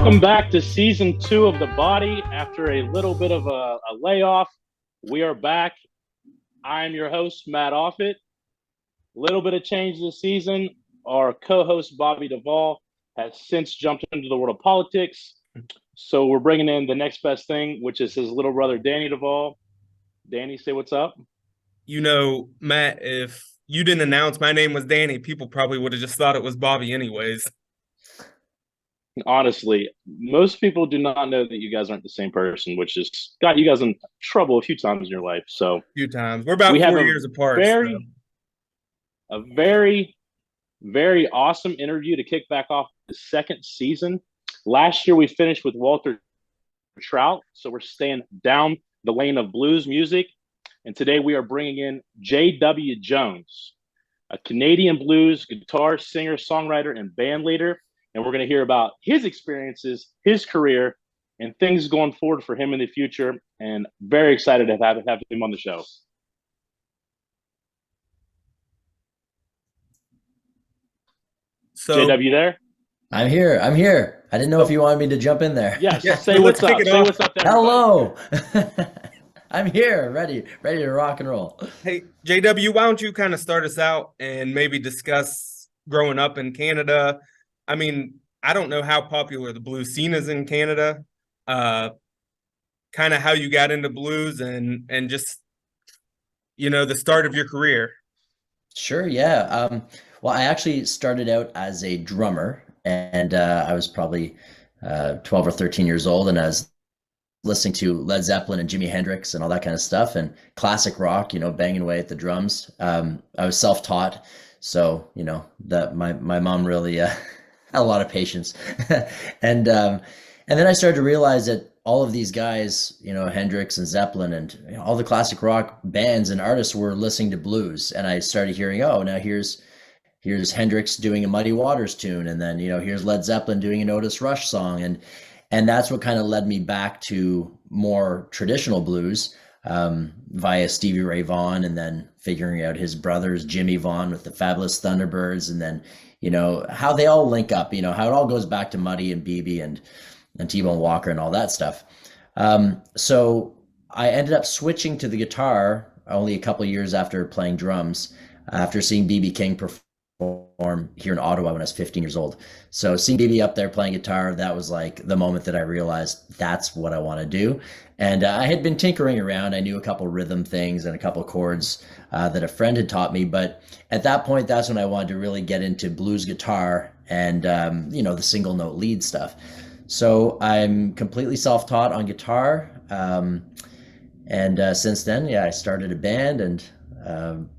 Welcome back to season 2 of the Body. After a little bit of a layoff, we are back. I'm your host, Matt Offutt. Little bit of change this season. Our co-host, Bobby DeVaul, has since jumped into the world of politics. So we're bringing in the next best thing, which is his little brother, Danny DeVaul. Danny, say what's up. You know, Matt, if you didn't announce my name was Danny, people probably would have just thought it was Bobby anyways. Honestly, most people do not know that you guys aren't the same person, which has got you guys in trouble a few times in your life. So A few times. We're we about have 4 years apart. very, a very, very awesome interview to kick back off the second season. Last year we finished with Walter Trout, so we're staying down the lane of blues music. And today we are bringing in J.W. Jones, a Canadian blues guitar singer, songwriter, and band leader. And we're going to hear about his experiences, his career, and things going forward for him in the future. And very excited to have him on the show. So, JW there? I'm here. I didn't know if you wanted me to jump in there. Yes. Yeah, Say so what's let's up. kick it Say off. what's up to Hello. I'm here, ready to rock and roll. hey, JW, why don't you kind of start us out and maybe discuss growing up in Canada? I mean, I don't know how popular the blues scene is in Canada. Kind of how you got into blues and just, the start of your career. Sure, yeah. Well, I actually started out as a drummer, and I was probably 12 or 13 years old, and I was listening to Led Zeppelin and Jimi Hendrix and all that kind of stuff, and classic rock, banging away at the drums. I was self-taught, so that my mom really had a lot of patience, and then I started to realize that all of these guys, Hendrix and Zeppelin and all the classic rock bands and artists were listening to blues, and I started hearing, oh, now here's Hendrix doing a Muddy Waters tune, and then here's Led Zeppelin doing an Otis Rush song, and that's what kind of led me back to more traditional blues via Stevie Ray Vaughan, and then figuring out his brothers Jimmy Vaughan with the Fabulous Thunderbirds, and then how they all link up, how it all goes back to Muddy and BB and T-Bone Walker and all that stuff. So I ended up switching to the guitar only a couple of years after playing drums, after seeing BB King perform here in Ottawa when I was 15 years old. So seeing BB up there playing guitar, that was like the moment that I realized that's what I want to do. And I had been tinkering around. I knew a couple rhythm things and a couple chords that a friend had taught me. But at that point, that's when I wanted to really get into blues guitar and, the single note lead stuff. So I'm completely self-taught on guitar. And since then, I started a band, and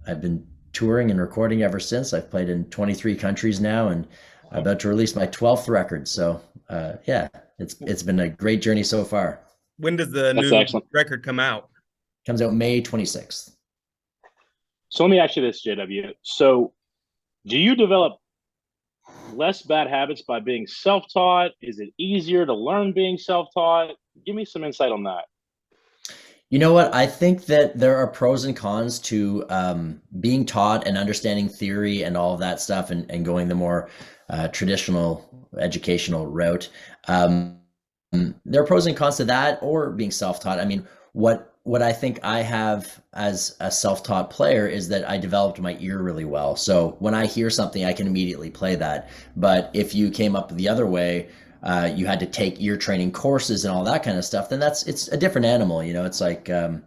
I've been touring and recording ever since. I've played in 23 countries now, and I'm about to release my 12th record. So it's been a great journey so far. When does the That's new excellent. record come out? Comes out May 26th. So let me ask you this, JW. So do you develop less bad habits by being self-taught? Is it easier to learn being self-taught? Give me some insight on that. You know what? I think that there are pros and cons to being taught and understanding theory and all of that stuff, and going the more traditional educational route. There are pros and cons to that, or being self-taught. I mean, what I think I have as a self-taught player is that I developed my ear really well. So when I hear something, I can immediately play that. But if you came up the other way, you had to take ear training courses and all that kind of stuff, then it's a different animal. It's like, I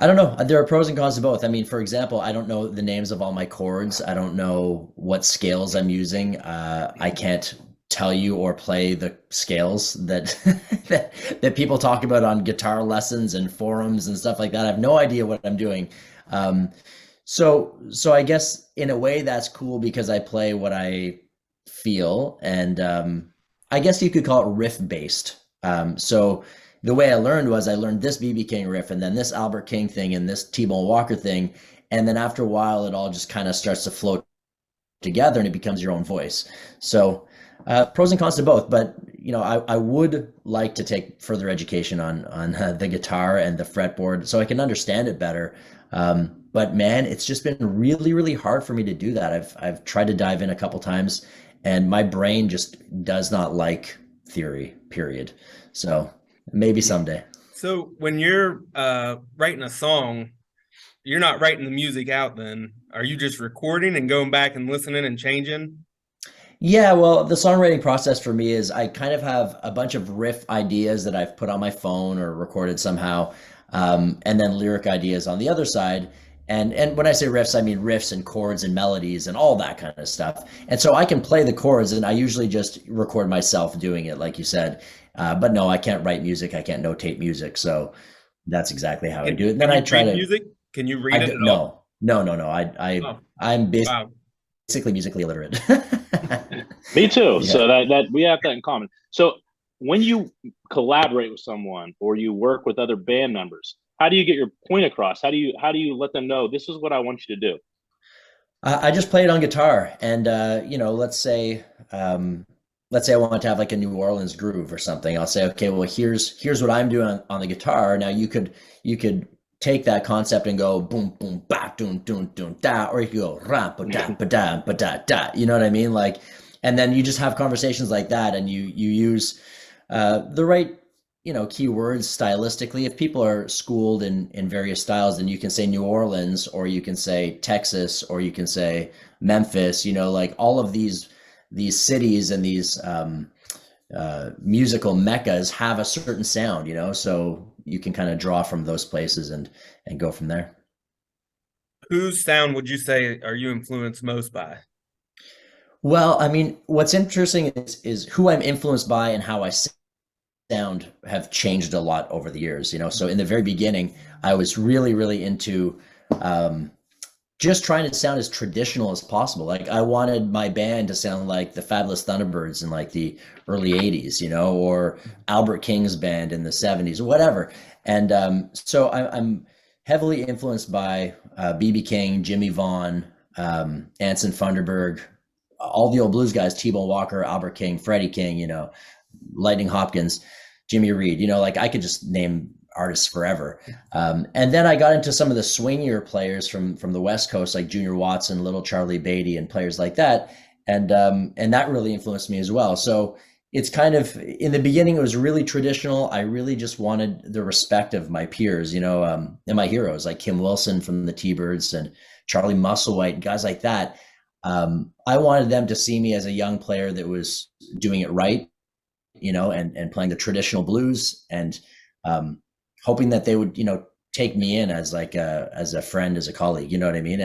don't know. There are pros and cons to both. I mean, for example, I don't know the names of all my chords. I don't know what scales I'm using. I can't tell you or play the scales that, that people talk about on guitar lessons and forums and stuff like that. I have no idea what I'm doing. So I guess in a way that's cool because I play what I feel, and I guess you could call it riff based. So the way I learned was I learned this BB King riff, and then this Albert King thing, and this T-Bone Walker thing, and then after a while it all just kind of starts to float together and it becomes your own voice. So pros and cons to both, but I would like to take further education on the guitar and the fretboard so I can understand it better. But man, it's just been really, really hard for me to do that. I've tried to dive in a couple times, and my brain just does not like theory, period. So maybe someday. So when you're writing a song, you're not writing the music out then. Are you just recording and going back and listening and changing? Yeah, well, the songwriting process for me is I kind of have a bunch of riff ideas that I've put on my phone or recorded somehow, and then lyric ideas on the other side. And when I say riffs, I mean riffs and chords and melodies and all that kind of stuff. And so I can play the chords, and I usually just record myself doing it, like you said. But no, I can't write music. I can't notate music. So that's exactly how I do it. And then Can I you try read to. music? Can you I read it do, at all? no, no, no, no. Oh, I'm wow. basically musically illiterate. Me too. Yeah. So that we have that in common. So when you collaborate with someone or you work with other band members, how do you get your point across? How do you let them know this is what I want you to do? I just play it on guitar, and let's say I want to have like a New Orleans groove or something. I'll say, okay, well, here's what I'm doing on the guitar. Now you could take that concept and go boom boom ba doom doom doom da, or you could go ra ba da ba da ba da da. You know what I mean? Like, and then you just have conversations like that, and you use the right keywords stylistically. If people are schooled in various styles, then you can say New Orleans, or you can say Texas, or you can say Memphis. Like all of these cities and these musical meccas have a certain sound. So you can kind of draw from those places and go from there. Whose sound would you say are you influenced most by? Well, I mean, what's interesting is who I'm influenced by and how I sound have changed a lot over the years. So in the very beginning, I was really, really into um, just trying to sound as traditional as possible. Like I wanted my band to sound like the Fabulous Thunderbirds in like the early 80s, or Albert King's band in the 70s or whatever. And so I'm heavily influenced by BB King, Jimmy Vaughn, Anson Funderburg, all the old blues guys, T-Bone Walker, Albert King, Freddie King, Lightning Hopkins, Jimmy Reed, like I could just name artists forever. And then I got into some of the swingier players from the West Coast, like Junior Watson, Little Charlie Beatty, and players like that. And that really influenced me as well. So it's kind of, in the beginning, it was really traditional. I really just wanted the respect of my peers, and my heroes like Kim Wilson from the T-Birds and Charlie Musselwhite, guys like that. I wanted them to see me as a young player that was doing it right, and playing the traditional blues, and hoping that they would, take me in as like as a friend, as a colleague, you know what I mean?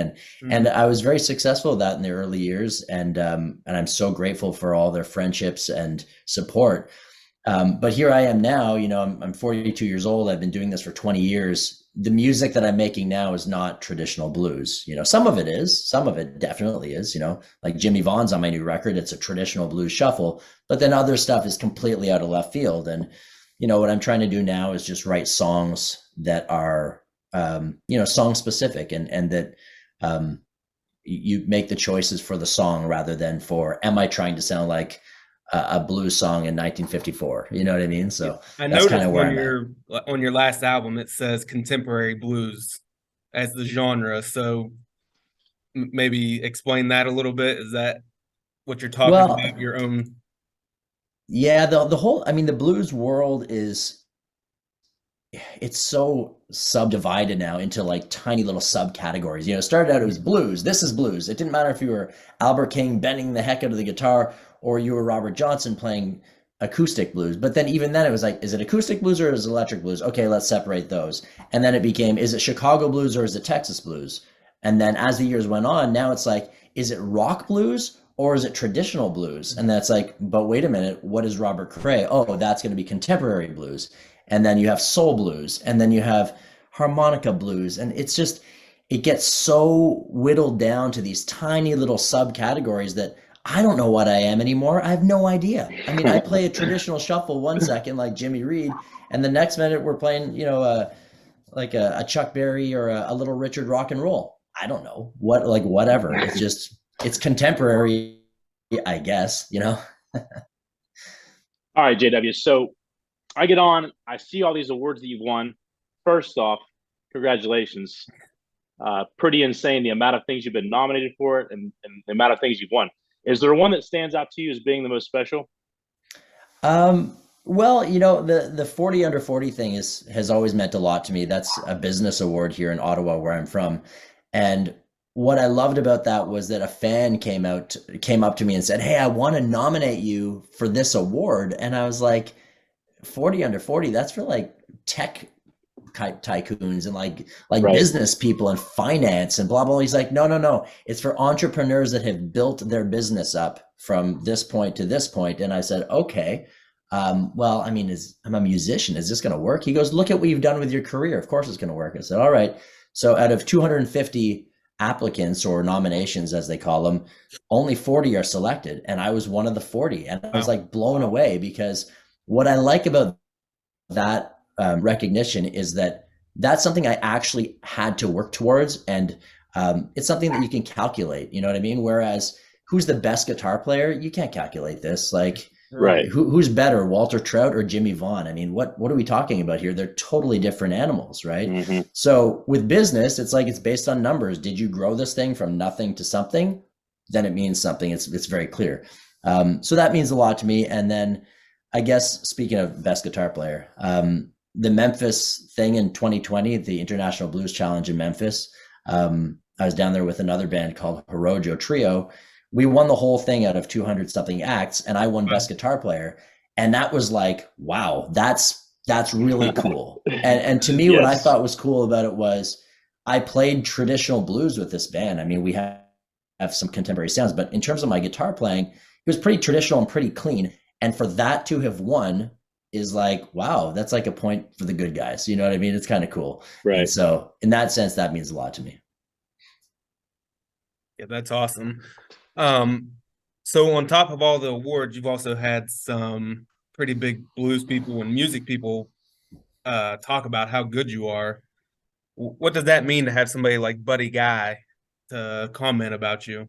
And I was very successful at that in the early years, and I'm so grateful for all their friendships and support. But here I am now, I'm 42 years old. I've been doing this for 20 years. The music that I'm making now is not traditional blues. Some of it is, some of it definitely is, like Jimmy Vaughn's on my new record. It's a traditional blues shuffle, but then other stuff is completely out of left field. And, what I'm trying to do now is just write songs that are, song specific, and that, you make the choices for the song rather than for, am I trying to sound like a blues song in 1954? You know what I mean? So I that's kind noticed of where on your last album it says contemporary blues as the genre. So maybe explain that a little bit. Is that what you're talking Well, about? Your own? yeah, the whole, I mean, the blues world it's so subdivided now into like tiny little subcategories. It started out, it was blues. This is blues. It didn't matter if you were Albert King bending the heck out of the guitar, or you were Robert Johnson playing acoustic blues. But then even then it was like, is it acoustic blues or is it electric blues? Okay, let's separate those. And then it became, is it Chicago blues or is it Texas blues? And then as the years went on, now it's like, is it rock blues or is it traditional blues? And that's like, but wait a minute, what is Robert Cray? Oh, that's going to be contemporary blues. And then you have soul blues, and then you have harmonica blues. And it's just, it gets so whittled down to these tiny little subcategories that I don't know what I am anymore. I have no idea. I mean, I play a traditional shuffle one second like Jimmy Reed, and the next minute we're playing, like a Chuck Berry or a Little Richard rock and roll. I don't know what, like whatever. It's just, it's contemporary, I guess. All right, JW. So I get on, I see all these awards that you've won. First off, congratulations. Pretty insane the amount of things you've been nominated for and the amount of things you've won. Is there one that stands out to you as being the most special? Well, you know, the 40 under 40 thing has always meant a lot to me. That's a business award here in Ottawa, where I'm from. And what I loved about that was that a fan came up to me and said, "Hey, I want to nominate you for this award." And I was like, 40 under 40, that's for like tech tycoons and like Right. business people and finance and blah blah. He's like, no, no, no, it's for entrepreneurs that have built their business up from this point to this point. And I said, okay, well, I mean, I'm a musician, is this going to work? He goes, look at what you've done with your career, of course it's going to work. I said, all right. So out of 250 applicants, or nominations as they call them, only 40 are selected, and I was one of the 40, and I was like blown away, because what I like about that recognition is that that's something I actually had to work towards, and it's something that you can calculate. You know what I mean? Whereas, who's the best guitar player? You can't calculate this. Like, Right. who's better, Walter Trout or Jimmy Vaughn? I mean, what are we talking about here? They're totally different animals, right? Mm-hmm. So with business, it's like, it's based on numbers. Did you grow this thing from nothing to something? Then it means something. It's very clear. So that means a lot to me. And then, I guess, speaking of best guitar player, the Memphis thing in 2020, the International Blues Challenge in Memphis, I was down there with another band called Hirojo Trio. We won the whole thing out of 200 something acts, and I won best guitar player. And that was like, wow, that's really cool. And to me, what I thought was cool about it was, I played traditional blues with this band. I mean, we have some contemporary sounds, but in terms of my guitar playing, it was pretty traditional and pretty clean. And for that to have won is like, wow, that's like a point for the good guys. You know what I mean? It's kind of cool. Right. And so in that sense, that means a lot to me. Yeah, that's awesome. So on top of all the awards, you've also had some pretty big blues people and music people talk about how good you are. What does that mean to have somebody like Buddy Guy to comment about you?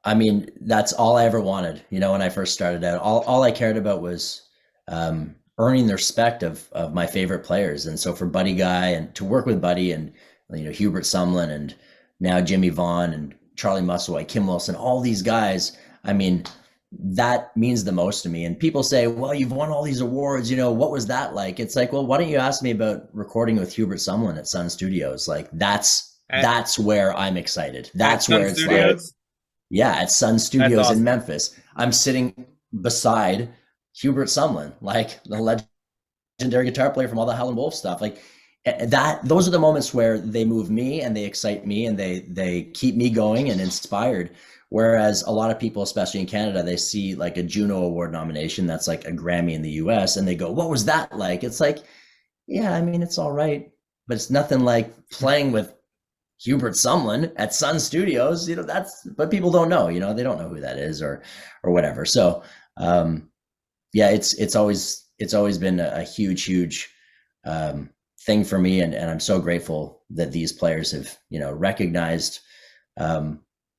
I mean, that's all I ever wanted. You know, when I first started out, all I cared about was earning the respect of my favorite players. And so for Buddy Guy, and to work with Buddy, and, you know, Hubert Sumlin, and now Jimmy Vaughn, and Charlie Musselwhite, Kim Wilson, all these guys, I mean, that means the most to me. And people say, well, you've won all these awards, you know, what was that like? It's like, well, why don't you ask me about recording with Hubert Sumlin at Sun Studios? Like, that's where I'm excited. That's where it's like, yeah, at Sun Studios awesome. In Memphis. I'm sitting beside Hubert Sumlin, like the legendary guitar player from all the Howlin' Wolf stuff. Like that, those are the moments where they move me and they excite me and they keep me going and inspired. Whereas a lot of people, especially in Canada, they see like a Juno Award nomination that's like a Grammy in the US, and they go, what was that like? It's like, yeah, I mean, it's all right, but it's nothing like playing with Hubert Sumlin at Sun Studios. You know, but people don't know, you know, they don't know who that is or whatever. So yeah, it's always been a huge thing for me, and I'm so grateful that these players have, you know, recognized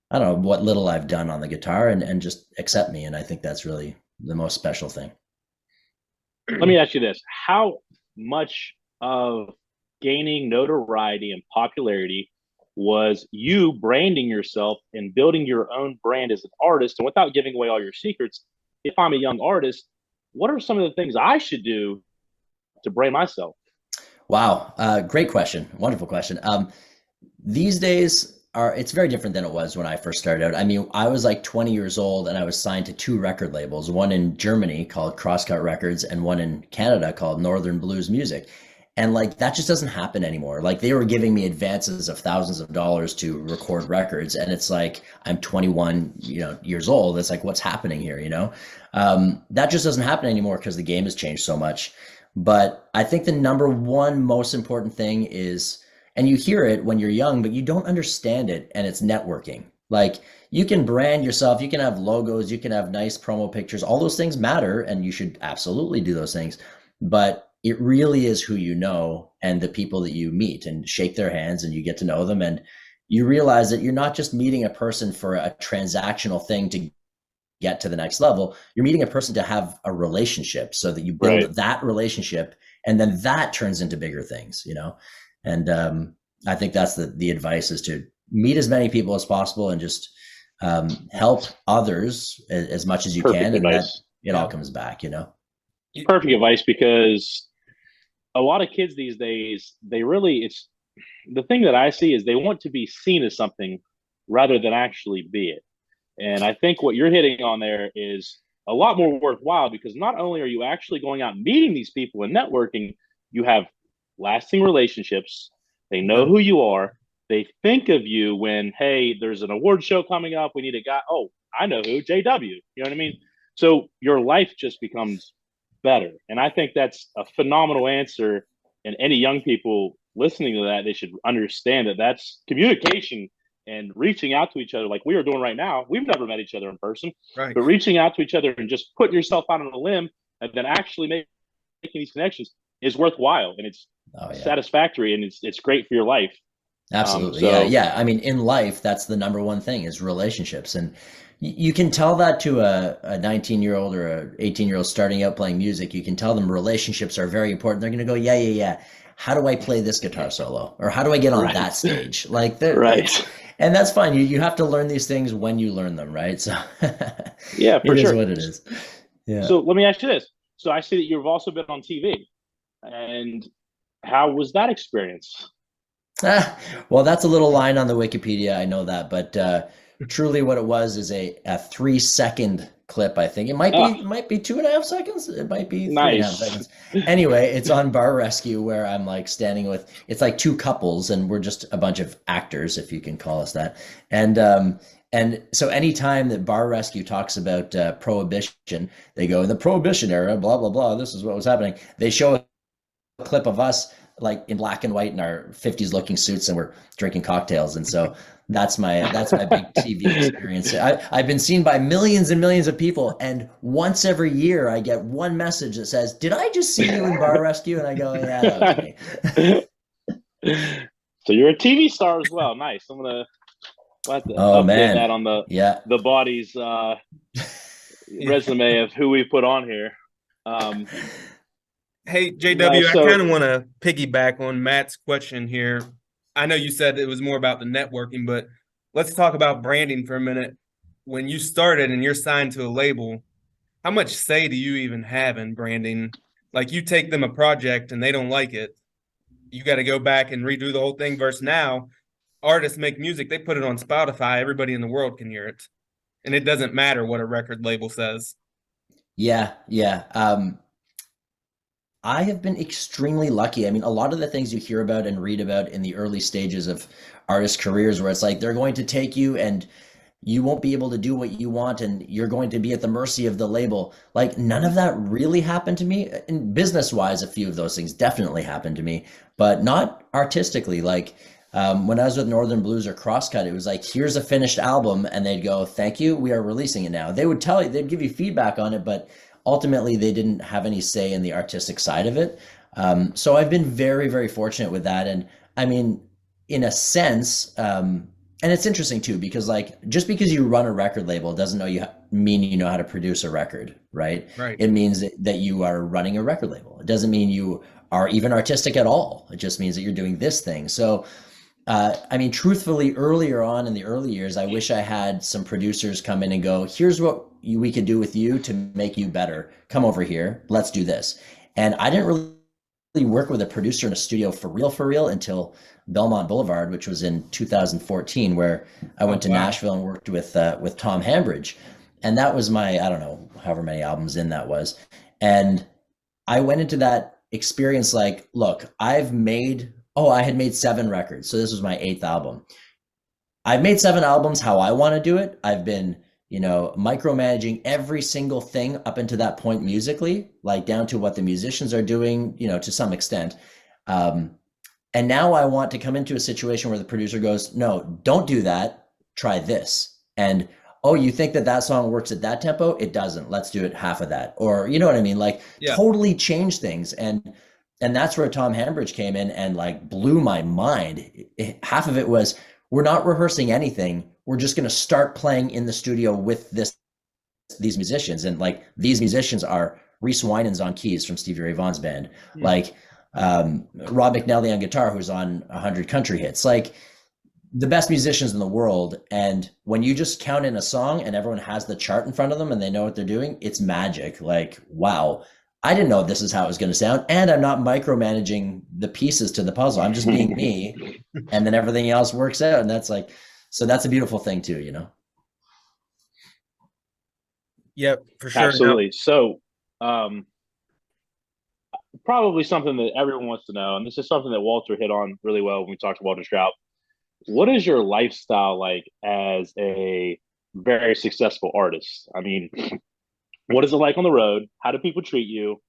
I don't know what little I've done on the guitar, and just accept me. And I think that's really the most special thing. Let me ask you this: how much of gaining notoriety and popularity was you branding yourself and building your own brand as an artist? And without giving away all your secrets, if I'm a young artist, what are some of the things I should do to brand myself? Wow. Great question. Wonderful question. These days it's very different than it was when I first started out. I mean, I was like 20 years old, and I was signed to 2 record labels, one in Germany called Crosscut Records, and one in Canada called Northern Blues Music. And like, that just doesn't happen anymore. Like, they were giving me advances of thousands of dollars to record records. And it's like, I'm 21, years old. It's like, what's happening here? That just doesn't happen anymore because the game has changed so much. But I think the number one most important thing is, and you hear it when you're young, but you don't understand it, and it's networking. Like, you can brand yourself, you can have logos, you can have nice promo pictures. All those things matter, and you should absolutely do those things. But it really is who you know and the people that you meet, and shake their hands, and you get to know them, and you realize that you're not just meeting a person for a transactional thing to get to the next level. You're meeting a person to have a relationship, so that you build that relationship, and then that turns into bigger things, And I think that's the advice, is to meet as many people as possible, and just help others as much as you can. And it all comes back, you know? Perfect advice, because a lot of kids these days, it's the thing that I see is they want to be seen as something rather than actually be it. And I think what you're hitting on there is a lot more worthwhile, because not only are you actually going out and meeting these people and networking, you have lasting relationships. They know who you are. They think of you when, hey, there's an award show coming up. We need a guy. Oh, I know who, JW. You know what I mean? So your life just becomes better. And I think that's a phenomenal answer. And any young people listening to that, they should understand that that's communication and reaching out to each other like we are doing right now. We've never met each other in person, Right. but reaching out to each other and just putting yourself out on a limb and then actually making these connections is worthwhile, and it's satisfactory, and it's great for your life. Absolutely. Yeah. I mean, in life, that's the number one thing is relationships. And you can tell that to a 19-year-old or a 18-year-old starting out playing music. You can tell them relationships are very important. They're going to go, yeah. How do I play this guitar solo? Or how do I get on that stage? Like, right. And that's fine. You have to learn these things when you learn them, right? So yeah, for it sure. is what it is. Yeah. So let me ask you this. So I see that you've also been on TV. And how was that experience? Well, that's a little line on the Wikipedia. I know that, but truly, what it was is a 3-second clip. I think it might be 2.5 seconds. It might be 3.5 seconds. Anyway, it's on Bar Rescue, where I'm like standing with. It's like two couples, and we're just a bunch of actors, if you can call us that. And so anytime that Bar Rescue talks about prohibition, they go in the prohibition era, blah blah blah. This is what was happening. They show a clip of us like in black and white in our 50s looking suits, and we're drinking cocktails. And so that's my big TV experience. I've been seen by millions and millions of people, and once every year I get one message that says, "Did I just see you in Bar Rescue?" And I go, "Yeah, that was me." So you're a TV star as well. Nice. I'm gonna have to update that on the Boddy's resume of who we put on here. Hey, JW, I kind of want to piggyback on Matt's question here. I know you said it was more about the networking, but let's talk about branding for a minute. When you started and you're signed to a label, how much say do you even have in branding? Like, you take them a project and they don't like it, you got to go back and redo the whole thing, versus now artists make music, they put it on Spotify, everybody in the world can hear it. And it doesn't matter what a record label says. Yeah. I have been extremely lucky. I mean, a lot of the things you hear about and read about in the early stages of artist careers, where it's like they're going to take you and you won't be able to do what you want and you're going to be at the mercy of the label. Like, none of that really happened to me. And business-wise, a few of those things definitely happened to me, but not artistically. Like, when I was with Northern Blues or Crosscut, it was like, here's a finished album, and they'd go, "Thank you, we are releasing it now." They would tell you, they'd give you feedback on it, but ultimately they didn't have any say in the artistic side of it. So I've been very, very fortunate with that. And I mean, in a sense, and it's interesting too, because like, just because you run a record label doesn't mean you know how to produce a record, right? Right. It means that you are running a record label. It doesn't mean you are even artistic at all. It just means that you're doing this thing. So I mean, truthfully, earlier on in the early years, I wish I had some producers come in and go, "Here's what we could do with you to make you better. Come over here. Let's do this." And I didn't really work with a producer in a studio for real until Belmont Boulevard, which was in 2014, where I went to Nashville and worked with Tom Hambridge. And that was my, I don't know, however many albums in that was. And I went into that experience like, look, I had made 7 records. So this was my 8th album. I've made 7 albums how I want to do it. I've been, micromanaging every single thing up until that point musically, like down to what the musicians are doing, to some extent. And now I want to come into a situation where the producer goes, "No, don't do that. Try this." And, "Oh, you think that song works at that tempo? It doesn't. Let's do it half of that." Or, you know what I mean? Like, totally change things. And that's where Tom Hambridge came in and like blew my mind. Half of it was, we're not rehearsing anything. We're just going to start playing in the studio with these musicians. And like, these musicians are Reese Winans on keys from Stevie Ray Vaughan's band, like Rob McNally on guitar, who's on 100 country hits. Like, the best musicians in the world. And when you just count in a song and everyone has the chart in front of them and they know what they're doing, it's magic. Like, wow, I didn't know this is how it was going to sound. And I'm not micromanaging the pieces to the puzzle. I'm just being me. And then everything else works out. And that's like, so that's a beautiful thing too, you know? Yep, for sure. Absolutely. So, probably something that everyone wants to know, and this is something that Walter hit on really well when we talked to Walter Trout. What is your lifestyle like as a very successful artist? I mean, what is it like on the road? How do people treat you?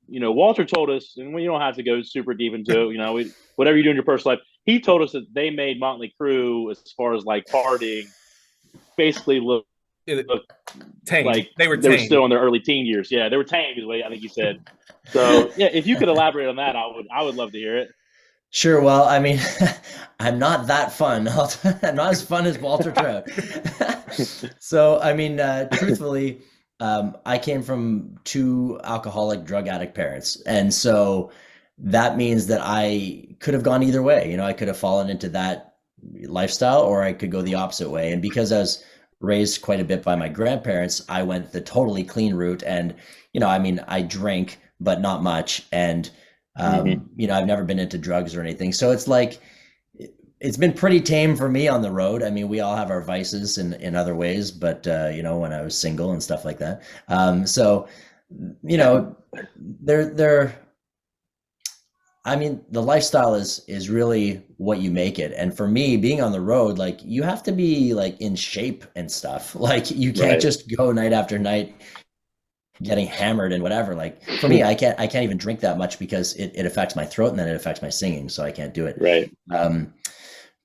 You know, Walter told us, and we don't have to go super deep into it, you know, whatever you do in your personal life. He told us that they made Motley Crue, as far as like partying, basically look Tamed. like They were they were tamed. still in their early teen years. Yeah, they were tamed, is what I think he said. So yeah, if you could elaborate on that, I would love to hear it. Sure. Well, I mean, I'm not that fun. I'm not as fun as Walter Trout. So, I mean, truthfully, I came from two alcoholic, drug addict parents. And so that means that I could have gone either way. You know, I could have fallen into that lifestyle or I could go the opposite way. And because I was raised quite a bit by my grandparents, I went the totally clean route. And, you know, I mean, I drank, but not much. And you know, I've never been into drugs or anything. So it's like, it's been pretty tame for me on the road. I mean, we all have our vices in other ways, but, you know, when I was single and stuff like that. So, you know, I mean, the lifestyle is really what you make it. And for me, being on the road, like you have to be like in shape and stuff. Like you can't Right. just go night after night getting hammered and whatever. Like for me, I can't even drink that much because it affects my throat and then it affects my singing, so I can't do it. Right.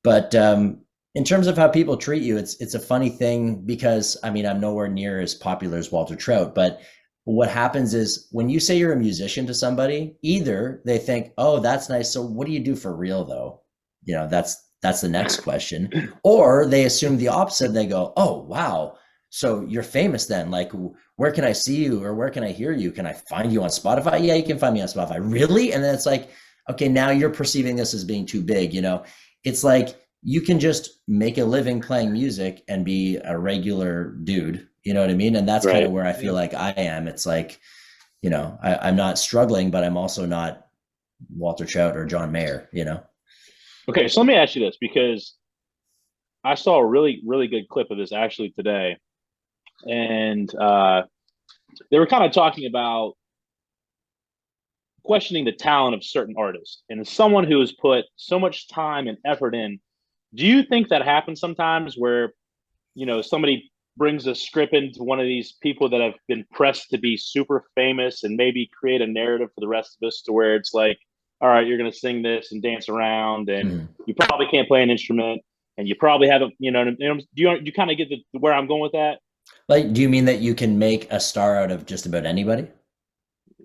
But in terms of how people treat you, it's a funny thing because I mean I'm nowhere near as popular as Walter Trout, but what happens is when you say you're a musician to somebody, either they think, "Oh, that's nice. So what do you do for real though?" You know, that's the next question. Or they assume the opposite. They go, "Oh, wow. So you're famous then. Like where can I see you or where can I hear you? Can I find you on Spotify?" "Yeah, you can find me on Spotify." "Really?" And then it's like, okay, now you're perceiving this as being too big, you know? It's like you can just make a living playing music and be a regular dude, you know what I mean? And that's kind Right. of where I feel like I am. It's like, you know, I'm not struggling, but I'm also not Walter Trout or John Mayer, you know? Okay, so let me ask you this because I saw a really, really good clip of this actually today, and they were kind of talking about questioning the talent of certain artists. And as someone who has put so much time and effort in, do you think that happens sometimes where, you know, somebody brings a script into one of these people that have been pressed to be super famous and maybe create a narrative for the rest of us to where it's like, all right, you're going to sing this and dance around and Mhm. you probably can't play an instrument and you probably haven't, you know, do you kind of get where I'm going with that? Like, do you mean that you can make a star out of just about anybody?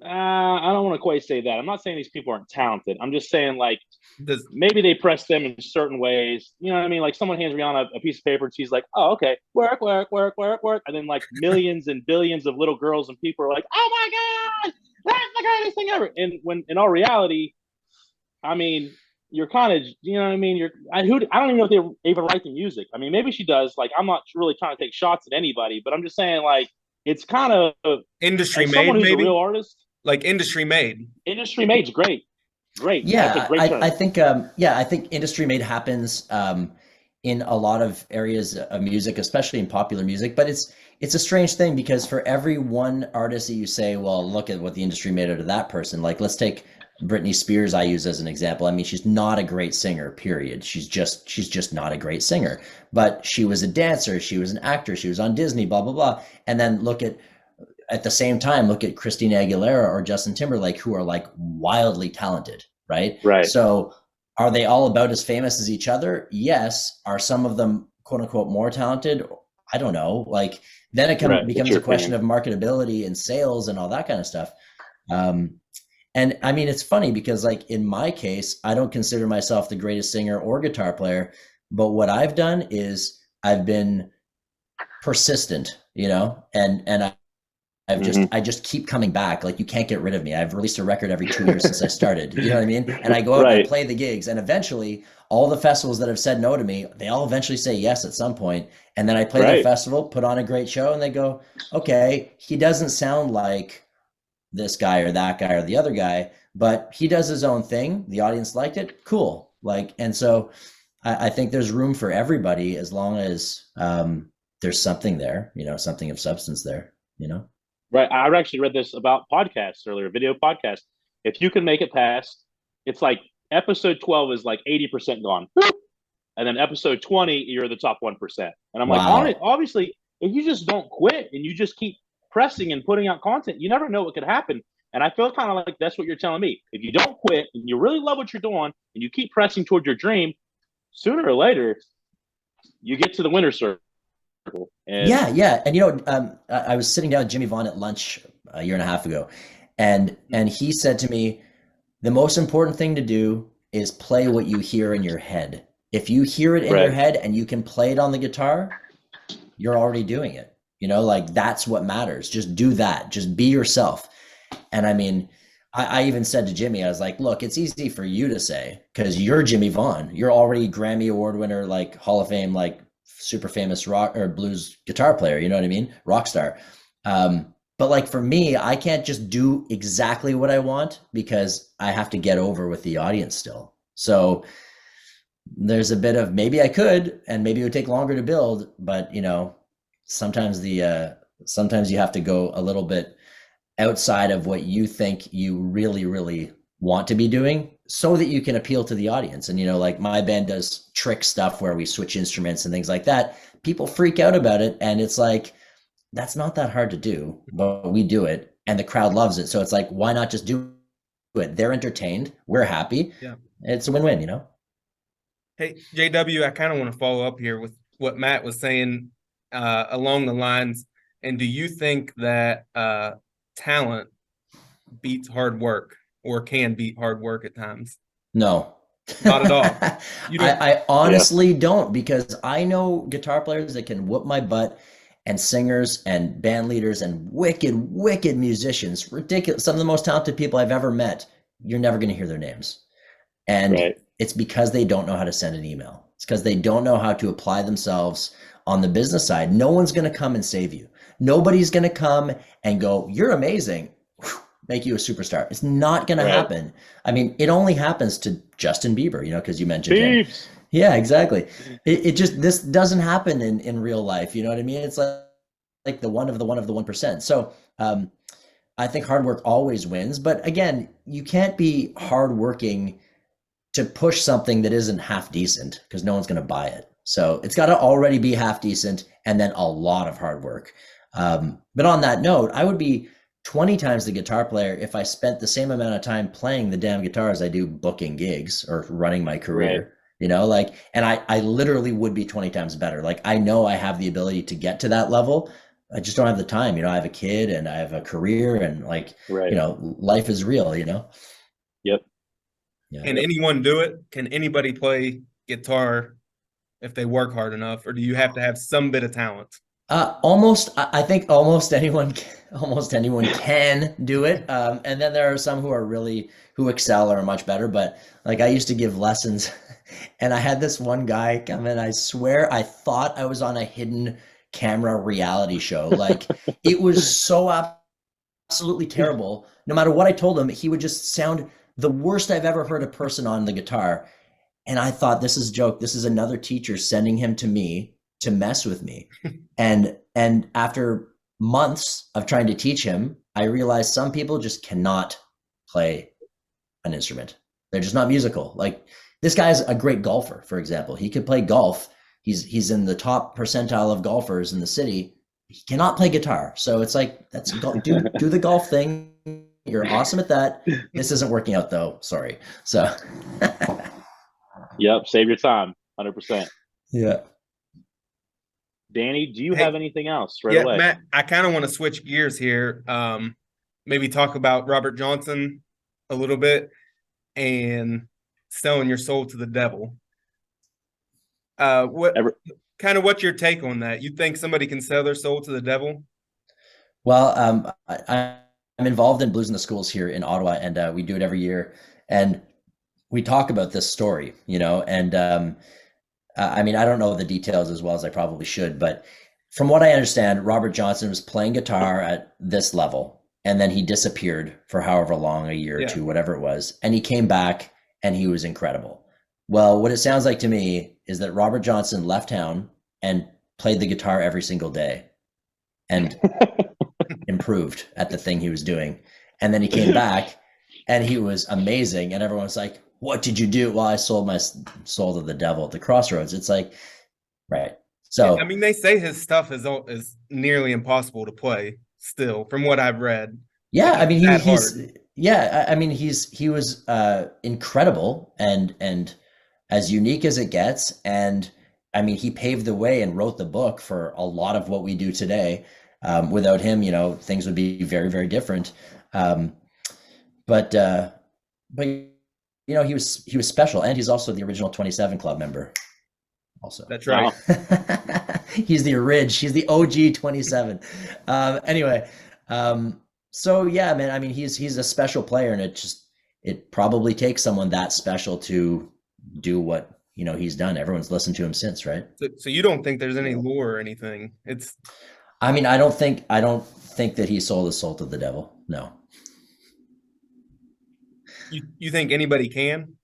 I don't want to quite say that. I'm not saying these people aren't talented. I'm just saying like Does maybe they press them in certain ways. You know what I mean? Like someone hands Rihanna a piece of paper and she's like, "Oh, okay, work, work, work, work, work," and then like millions and billions of little girls and people are like, "Oh my god, that's the greatest thing ever!" And when in all reality, I mean, you're kind of, you know what I mean? I don't even know if they even write the music. I mean, maybe she does. Like, I'm not really trying to take shots at anybody, but I'm just saying like it's kind of industry as someone made, who's a real maybe? artist, Like industry made. industry made's great. Great. That's a Yeah, great term. I think I think industry made happens in a lot of areas of music, especially in popular music. But it's a strange thing because for every one artist that you say, well, look at what the industry made out of that person. Like let's take Britney Spears, I use as an example. I mean, she's not a great singer, period. She's just not a great singer. But she was a dancer, she was an actor, she was on Disney, blah blah blah. And then at the same time, look at Christina Aguilera or Justin Timberlake, who are like wildly talented, right? Right. So are they all about as famous as each other? Yes. Are some of them quote unquote more talented? I don't know. Like then it Right. What's becomes your a question opinion? of marketability and sales and all that kind of stuff. Um, and I mean, it's funny because like in my case, I don't consider myself the greatest singer or guitar player, but what I've done is I've been persistent, you know, and Mm-hmm. I just keep coming back. Like you can't get rid of me. I've released a record every 2 years since I started. You know what I mean? And I go out and I Right. play the gigs, and eventually all the festivals that have said no to me, they all eventually say yes at some point. And then I play their Right. festival, put on a great show, and they go, okay, he doesn't sound like this guy or that guy or the other guy, but he does his own thing. The audience liked it. Cool. Like, and so I think there's room for everybody as long as there's something there, something of substance there, Right. I actually read this about podcasts earlier, video podcast. If you can make it past, it's like episode 12 is like 80% gone. And then episode 20, you're the top 1%. And I'm Wow. like, obviously, if you just don't quit and you just keep pressing and putting out content, you never know what could happen. And I feel kind of like that's what you're telling me. If you don't quit and you really love what you're doing and you keep pressing toward your dream, sooner or later, you get to the winner's circle. And Yeah. And I was sitting down with Jimmy Vaughn at lunch a year and a half ago, and he said to me, the most important thing to do is play what you hear in your head. If you hear it in your head and you can play it on the guitar, you're already doing it. Like that's what matters. Just do that. Just be yourself. And I mean, I even said to Jimmy, I was like, look, it's easy for you to say because you're Jimmy Vaughn. You're already Grammy Award winner, like Hall of Fame, like super famous rock or blues guitar player. You know what I mean? Rock star. But like for me, I can't just do exactly what I want because I have to get over with the audience still. So there's a bit of maybe I could, and maybe it would take longer to build, but sometimes sometimes you have to go a little bit outside of what you think you really, really want to be doing so that you can appeal to the audience. And, like my band does trick stuff where we switch instruments and things like that. People freak out about it. And it's like, that's not that hard to do, but we do it and the crowd loves it. So it's like, why not just do it? They're entertained. We're happy. Yeah. It's a win-win, Hey, JW, I kind of want to follow up here with what Matt was saying along the lines. And do you think that talent beats hard work or can beat hard work at times? No. Not at all. You don't. I honestly don't, because I know guitar players that can whoop my butt and singers and band leaders and wicked musicians, ridiculous. Some of the most talented people I've ever met, you're never going to hear their names. And it's because they don't know how to send an email. It's because they don't know how to apply themselves on the business side. No one's going to come and save you. Nobody's going to come and go, you're amazing, make you a superstar. It's not going to happen. I mean, it only happens to Justin Bieber, because you mentioned him. Yeah, exactly. It just, this doesn't happen in real life. You know what I mean? It's like the one of the 1%. So I think hard work always wins. But again, you can't be hardworking to push something that isn't half decent because no one's going to buy it. So it's got to already be half decent and then a lot of hard work. But on that note, I would be 20 times the guitar player if I spent the same amount of time playing the damn guitar as I do booking gigs or running my career. And I literally would be 20 times better. Like, I know I have the ability to get to that level. I just don't have the time. I have a kid and I have a career and life is real, Yep. Yeah. Can anyone do it? Can anybody play guitar if they work hard enough, or do you have to have some bit of talent? I think almost anyone can do it. And then there are some who excel or are much better. But like, I used to give lessons and I had this one guy come in. I swear I thought I was on a hidden camera reality show. Like, it was so absolutely terrible. No matter what I told him, he would just sound the worst I've ever heard a person on the guitar. And I thought, this is a joke. This is another teacher sending him to me to mess with me. And after months of trying to teach him, I realized some people just cannot play an instrument. They're just not musical. Like, this guy's a great golfer, for example. He could play golf. He's in the top percentile of golfers in the city. He cannot play guitar. So it's like, do the golf thing. You're awesome at that. This isn't working out though. Sorry. So Yep, save your time, 100%. Yeah. Danny, do you have anything else right away? Matt, I kind of want to switch gears here. Maybe talk about Robert Johnson a little bit and selling your soul to the devil. What's your take on that? You think somebody can sell their soul to the devil? Well, I'm involved in Blues in the Schools here in Ottawa, and we do it every year. And we talk about this story, and I mean, I don't know the details as well as I probably should, but from what I understand, Robert Johnson was playing guitar at this level, and then he disappeared for however long, a year or two, whatever it was, and he came back and he was incredible. Well, what it sounds like to me is that Robert Johnson left town and played the guitar every single day and improved at the thing he was doing. And then he came back and he was amazing. And everyone's like, what did you do? Well, I sold my soul to the devil at the crossroads. It's like, right. So, I mean, they say his stuff is nearly impossible to play still, from what I've read. Yeah. I mean, he was incredible and as unique as it gets. And I mean, he paved the way and wrote the book for a lot of what we do today. Without him, things would be very, very different. But he was special, and he's also the original 27 Club member. Also, that's right. He's the OG 27. Anyway, so yeah, man. I mean, he's a special player, and it probably takes someone that special to do what he's done. Everyone's listened to him since, right? So you don't think there's any lore or anything? I mean, I don't think that he sold his soul to the devil. No. You think anybody can?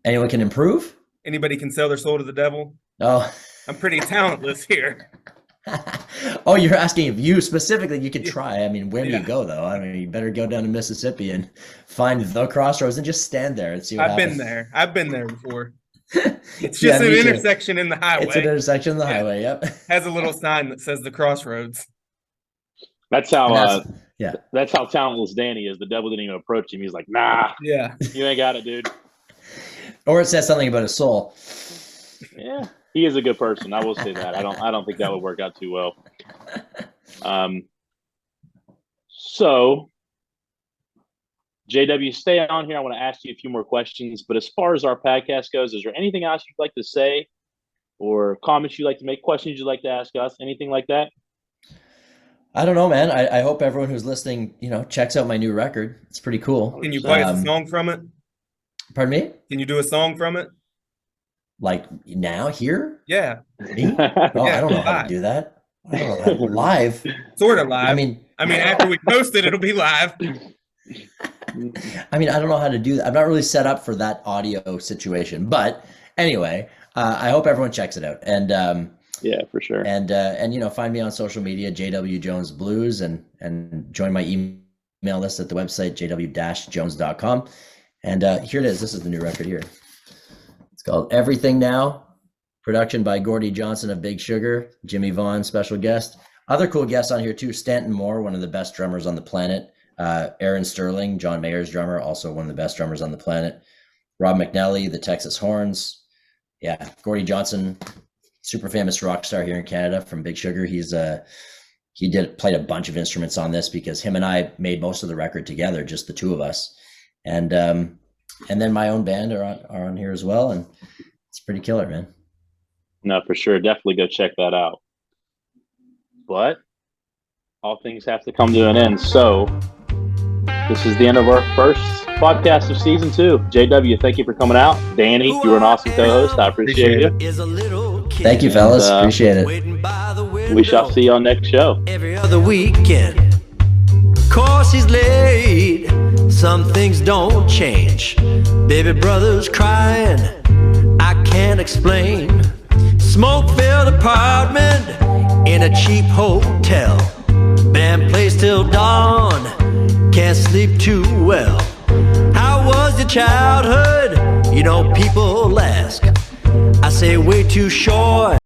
Anyone can improve? Anybody can sell their soul to the devil? Oh. I'm pretty talentless here. Oh, you're asking if you specifically, you could try. I mean, where do you go though? I mean, you better go down to Mississippi and find the crossroads and just stand there and see what happens. I've been there before. It's just an intersection in the highway. It's an intersection in the highway, yep. Has a little sign that says the crossroads. That's how that's how talentless Danny is. The devil didn't even approach him. He's like, nah. Yeah. You ain't got it, dude. Or it says something about his soul. Yeah. He is a good person. I will say that. I don't think that would work out too well. So JW, stay on here. I want to ask you a few more questions. But as far as our podcast goes, is there anything else you'd like to say, or comments you'd like to make, questions you'd like to ask us, anything like that? I don't know, man. I hope everyone who's listening, checks out my new record. It's pretty cool. Can you play a song from it? Pardon me? Can you do a song from it? Like now, here? Yeah. Me? No, yeah, I don't know how to do that. I don't know how to live. Sort of live. I mean, after we post it, it'll be live. I mean, I don't know how to do that. I'm not really set up for that audio situation. But anyway, I hope everyone checks it out. And yeah, for sure. And find me on social media, JW Jones Blues, and join my email list at the website, jw-jones.com. And here it is. This is the new record here. It's called Everything Now. Production by Gordy Johnson of Big Sugar, Jimmy Vaughn, special guest. Other cool guests on here too. Stanton Moore, one of the best drummers on the planet. Aaron Sterling, John Mayer's drummer, also one of the best drummers on the planet. Rob McNally, the Texas Horns. Yeah, Gordy Johnson, super famous rock star here in Canada from Big Sugar. Played a bunch of instruments on this because him and I made most of the record together, just the two of us. And then my own band are on here as well, and it's pretty killer, man. No, for sure. Definitely go check that out. But all things have to come to an end. So this is the end of our first podcast of season 2. JW, thank you for coming out. Danny, you were an awesome co-host. I appreciate you. Thank you, fellas. Appreciate it. We shall see you on next show. Every other weekend. Course he's late. Some things don't change. Baby brother's crying. I can't explain. Smoke-filled apartment in a cheap hotel. Band plays till dawn. Can't sleep too well. How was your childhood? People ask. I say way too short.